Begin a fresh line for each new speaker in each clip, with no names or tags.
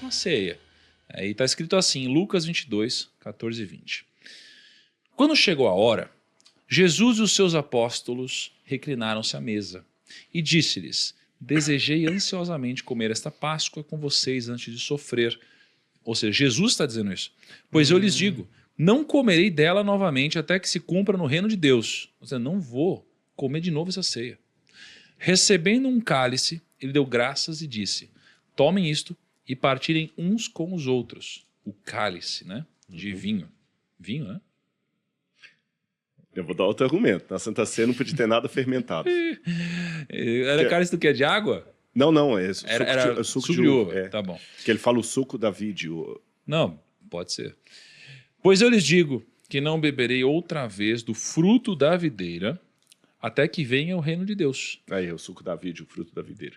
uma ceia. Aí está escrito assim, Lucas 22, 14 e 20. Quando chegou a hora, Jesus e os seus apóstolos reclinaram-se à mesa e disse-lhes: desejei ansiosamente comer esta Páscoa com vocês antes de sofrer. Ou seja, Jesus está dizendo isso. Pois eu lhes digo, não comerei dela novamente até que se cumpra no reino de Deus. Ou seja, não vou comer de novo essa ceia. Recebendo um cálice, ele deu graças e disse: tomem isto e partirem uns com os outros. O cálice, né? De vinho. Vinho, né?
Eu vou dar outro argumento. Na Santa Ceia não podia ter nada fermentado.
Era cálice do quê? De água?
Não, é
Era
suco de uva.
É. Tá bom.
Que ele fala o suco da vide.
Não, pode ser. Pois eu lhes digo que não beberei outra vez do fruto da videira até que venha o reino de Deus.
Aí, o suco da vide, o fruto da videira.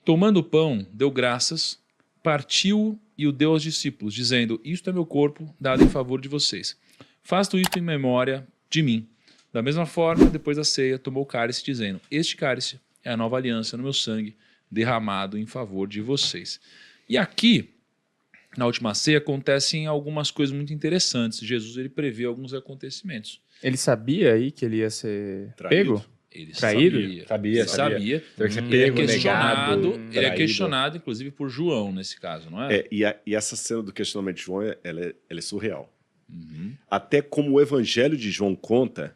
Tomando o pão, deu graças, partiu e o deu aos discípulos, dizendo: isto é meu corpo, dado em favor de vocês. Façam isto em memória de mim. Da mesma forma, depois da ceia, tomou o cálice, dizendo: este cálice é a nova aliança no meu sangue, derramado em favor de vocês. E aqui, na última ceia, acontecem algumas coisas muito interessantes. Jesus ele prevê alguns acontecimentos.
Ele sabia aí que ele ia ser
Traído.
pego?
Ele
Traído?
sabia.
Tem que ser
Ele é
pego,
questionado,
negado,
ele é
traído.
questionado, inclusive, por João, nesse caso, não é?
E essa cena do questionamento de João, ela é surreal. Até como o Evangelho de João conta,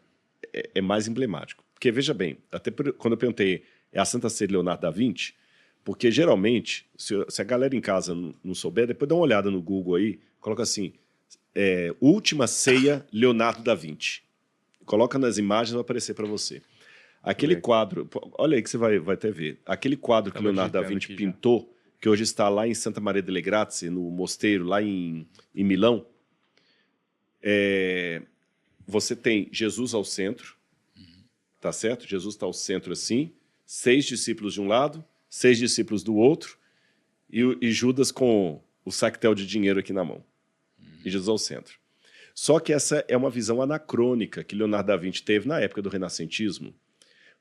é mais emblemático. Porque, veja bem, até quando eu perguntei, é a Santa Ceia de Leonardo da Vinci? Porque, geralmente, se a galera em casa não souber, depois dá uma olhada no Google aí, coloca assim, Última Ceia Leonardo da Vinci. Coloca nas imagens, vai aparecer para você. Aquele quadro, olha aí que você vai até ver. Aquele quadro que Leonardo da Vinci pintou, que hoje está lá em Santa Maria delle Grazie, no mosteiro, lá em Milão, você tem Jesus ao centro, tá certo? Jesus está ao centro assim, 6 discípulos de um lado, 6 discípulos do outro, e Judas com o sactel de dinheiro aqui na mão. E Jesus ao centro. Só que essa é uma visão anacrônica que Leonardo da Vinci teve na época do renascentismo,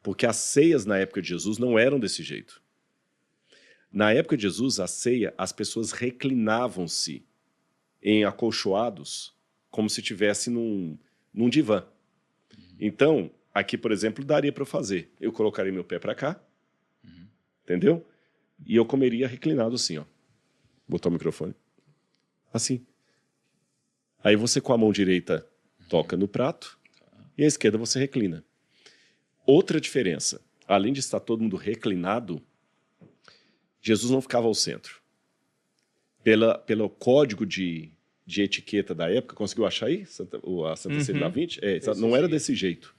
porque as ceias na época de Jesus não eram desse jeito. Na época de Jesus, a ceia, as pessoas reclinavam-se em acolchoados, como se estivesse num divã. Então, aqui, por exemplo, daria para eu fazer. Eu colocaria meu pé para cá, entendeu? E eu comeria reclinado assim, ó. Botar o microfone. Assim. Aí você com a mão direita toca no prato e a esquerda você reclina. Outra diferença, além de estar todo mundo reclinado, Jesus não ficava ao centro. Pelo código de etiqueta da época, conseguiu achar aí? A Santa Ceia da Vinci? Não era desse jeito.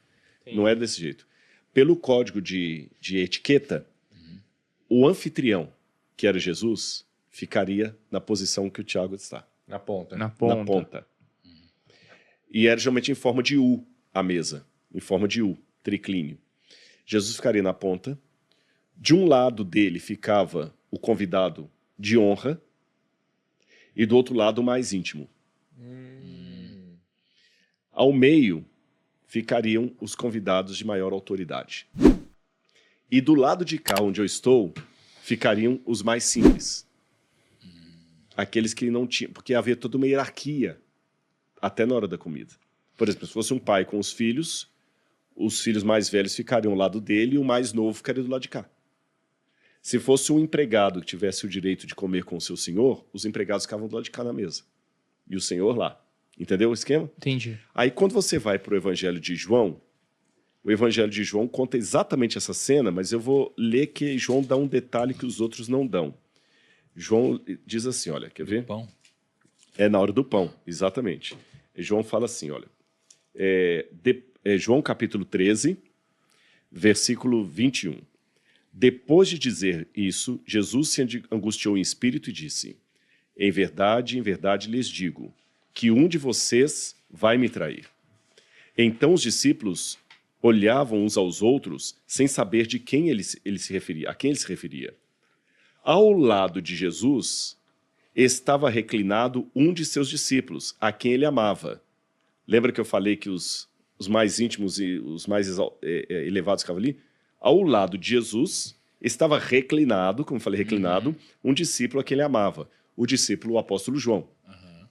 Não era desse jeito. Pelo código de etiqueta, o anfitrião, que era Jesus, ficaria na posição que o Tiago está.
Na ponta.
Na ponta.
E era geralmente em forma de U a mesa. Em forma de U, triclínio. Jesus ficaria na ponta. De um lado dele ficava o convidado de honra e do outro lado o mais íntimo. Ao meio ficariam os convidados de maior autoridade. E do lado de cá, onde eu estou, ficariam os mais simples. Aqueles que não tinham... Porque havia toda uma hierarquia até na hora da comida. Por exemplo, se fosse um pai com os filhos mais velhos ficariam ao lado dele e o mais novo ficaria do lado de cá. Se fosse um empregado que tivesse o direito de comer com o seu senhor, os empregados ficavam do lado de cá na mesa. E o senhor lá. Entendeu o esquema?
Entendi.
Aí quando você vai para o Evangelho de João, o Evangelho de João conta exatamente essa cena, mas eu vou ler que João dá um detalhe que os outros não dão. João diz assim, olha, quer ver?
Pão.
É na hora do pão, exatamente. E João fala assim, olha, João capítulo 13, versículo 21. Depois de dizer isso, Jesus se angustiou em espírito e disse: em verdade lhes digo, que um de vocês vai me trair. Então os discípulos olhavam uns aos outros sem saber de quem ele se referia, a quem ele se referia. Ao lado de Jesus estava reclinado um de seus discípulos, a quem ele amava. Lembra que eu falei que os mais íntimos e os mais elevados ficavam ali? Ao lado de Jesus estava reclinado, como eu falei, reclinado, um discípulo a quem ele amava. o discípulo, o apóstolo João.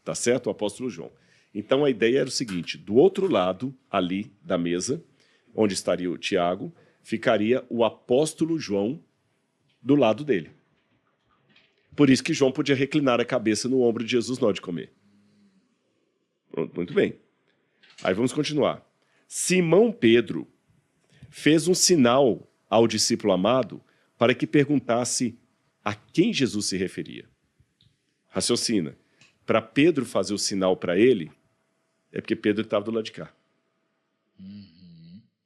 Tá certo? O apóstolo João. Então a ideia era o seguinte: do outro lado, ali da mesa, onde estaria o Tiago, ficaria o apóstolo João do lado dele. Por isso que João podia reclinar a cabeça no ombro de Jesus na hora de comer. Pronto, muito bem. Aí vamos continuar. Simão Pedro fez um sinal ao discípulo amado para que perguntasse a quem Jesus se referia. Raciocina. Para Pedro fazer o sinal para ele, é porque Pedro estava do lado de cá.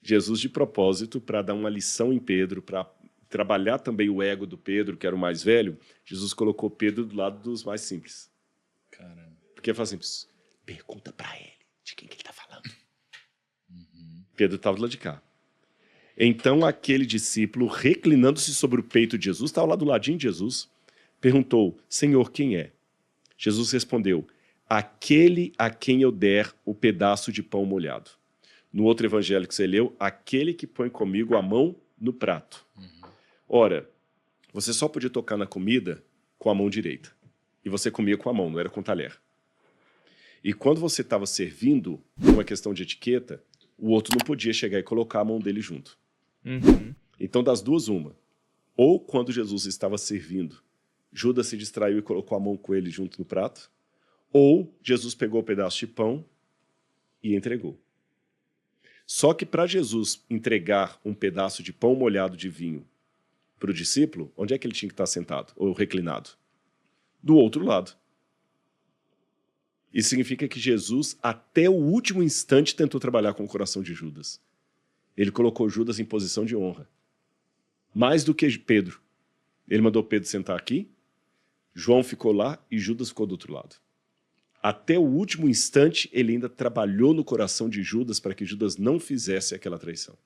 Jesus, de propósito, para dar uma lição em Pedro, para trabalhar também o ego do Pedro, que era o mais velho, Jesus colocou Pedro do lado dos mais simples.
Caramba.
Porque fala assim, pergunta para ele de quem que ele está falando. Pedro estava do lado de cá. Então aquele discípulo, reclinando-se sobre o peito de Jesus, estava lá do ladinho de Jesus, perguntou, Senhor, quem é? Jesus respondeu, aquele a quem eu der o pedaço de pão molhado. No outro evangelho que você leu, aquele que põe comigo a mão no prato. Ora, você só podia tocar na comida com a mão direita. E você comia com a mão, não era com o talher. E quando você estava servindo, uma questão de etiqueta, o outro não podia chegar e colocar a mão dele junto. Então, das duas, uma. Ou quando Jesus estava servindo, Judas se distraiu e colocou a mão com ele junto no prato, ou Jesus pegou o pedaço de pão e entregou. Só que para Jesus entregar um pedaço de pão molhado de vinho para o discípulo, onde é que ele tinha que estar sentado ou reclinado? Do outro lado. Isso significa que Jesus, até o último instante, tentou trabalhar com o coração de Judas. Ele colocou Judas em posição de honra. Mais do que Pedro. Ele mandou Pedro sentar aqui, João ficou lá e Judas ficou do outro lado. Até o último instante, ele ainda trabalhou no coração de Judas para que Judas não fizesse aquela traição.